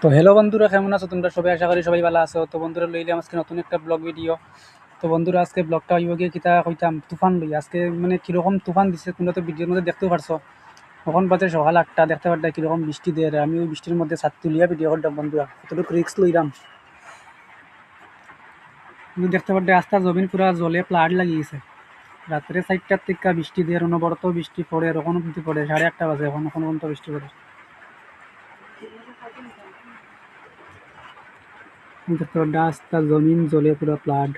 তো হ্যালো বন্ধুরা, কেমন আছো তোমরা সবাই? আশা করি সবাই ভালো আছো। তো বন্ধুরা, লইলাম আজকে নতুন একটা ব্লগ ভিডিও। তো বন্ধুরা, আজকে ব্লগটা হইব গিয়ে কিতা কইতাম, তুফান লই। আজকে মানে কীরকম তুফান দিচ্ছে তোমরা তো ভিডিওর মধ্যে দেখতেও পারছো। তখন বাজে সকাল 8টা, দেখতে পারটা কীরকম বৃষ্টি দেয়। আমি ওই বৃষ্টির মধ্যে ছাদ তুলিয়া ভিডিও করতাম বন্ধুরা, কতটুকু রিস্ক লইলাম। কিন্তু দেখতে পারটা রাস্তা জমিন পুরা জলে প্লাড লাগিয়েছে। রাত্রে 4টার থেকে বৃষ্টি দিয়ে অনবরত বৃষ্টি পড়ে, আর ওখানে বৃষ্টি পড়ে 8:30 বাজে, এখন পর্যন্ত বৃষ্টি পড়ে। দেখতে পারটা রাস্তা জমিন জলে পুরা প্লাড।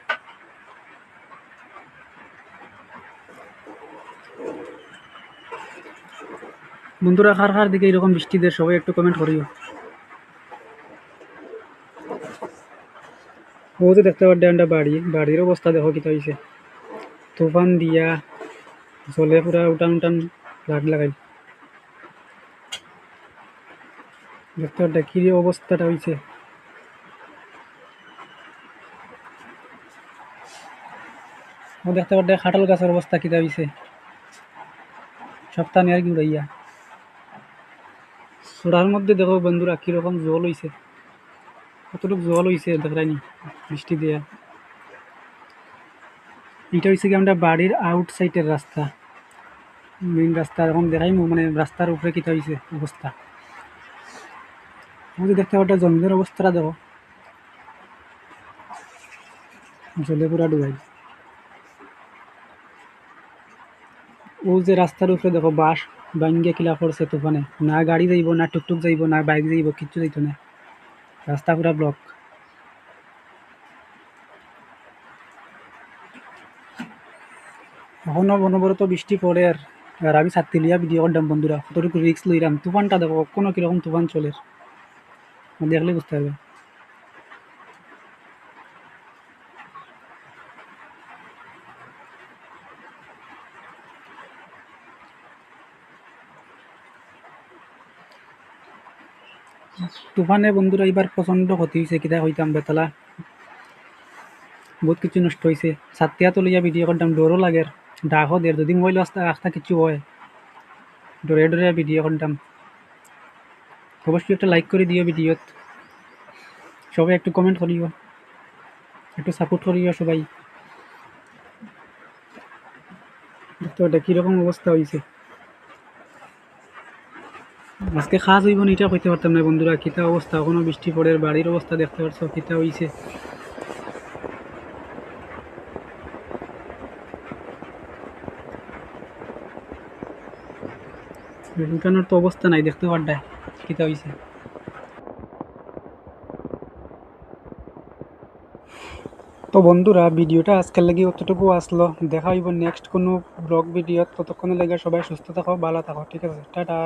বন্ধুরা, কার কার দিকে এরকম বৃষ্টি দেয় সবাই একটু কমেন্ট করিও। ও যে দেখতে পারবে একটা বাড়ির অবস্থা দেখো কিতা হয়েছে। তুফান দিয়া জলে পুরা উঠান উঠান লাগ লাগাই। দেখতে পারবে কি অবস্থাটা হয়েছে। ও দেখতে পারবে খাটাল গাছের অবস্থা কিতা হয়েছে, সপ্তাহ নিয়ে আর কি উড়াইয়া। চূড়ার মধ্যে দেখো বন্ধুরা কিরকম জল হয়েছে, কতটুকু জল হয়েছে দেখায়নি বৃষ্টি দিয়া। এটা হয়েছে কি আমরা বাড়ির আউটসাইডের রাস্তা, মেইন রাস্তা এখন দেখাই মানে রাস্তার উপরে কিতা হয়েছে অবস্থা। আমাদের দেখতে পারবে জমিনের অবস্থাটা দেখো, জলে পুরা ডুবাই। ও যে রাস্তার উপরে দেখো বাস ভাঙ্গে কিলা করছে তুফানে, না গাড়ি যাইব, না টুকটুক যাইব, না বাইক যাইব, কিচ্ছু যাইতো না, রাস্তা পুরা ব্লক। এখনো অনবরত বৃষ্টি পড়ে, আর আমি ছাত্রী লিয়া ভিডিও করতাম বন্ধুরা, কতটুকু রিক্স লইলাম। তুফানটা দেখো কোনো কিরকম তুফান চলে, দেখলে বুঝতে পারবে। তুফানে বন্ধুরা এবার প্রচণ্ড ক্ষতি হয়েছে, কিতা হইতাম বেতলা বহুত কিছু নষ্ট হয়েছে। ছাত্রিয়া তো লইয়া ভিডিও করতাম, ডরও লাগে, ডাকও দের যদি মোবাইল রাস্তা কিছু হয়, ডরে ডরে ভিডিও করতাম। অবশ্যই একটা লাইক করে দিও ভিডিওত, সবাই একটু কমেন্ট করিও, একটু সাপোর্ট করিও সবাই। দেখতে পারবে কীরকম অবস্থা হয়েছে। আজকে খাস হইব না এটা কইতে পারতাম না বন্ধুরা, কিতা অবস্থা। কোনো বৃষ্টি পড়ে, বাড়ির অবস্থা দেখতে পারছো কিতা হয়েছে। উঠানোর তো অবস্থা নাই, দেখতে পারডা কিতা হয়েছে। তো বন্ধুরা, ভিডিওটা আজকের লাগি অতটুকু আসলো। দেখা হইব নেক্সট কোনো ব্লগ ভিডিওত। ততক্ষণের লাগে সবাই সুস্থ থাকো, ভালো থাকো, ঠিক আছে, টাটা।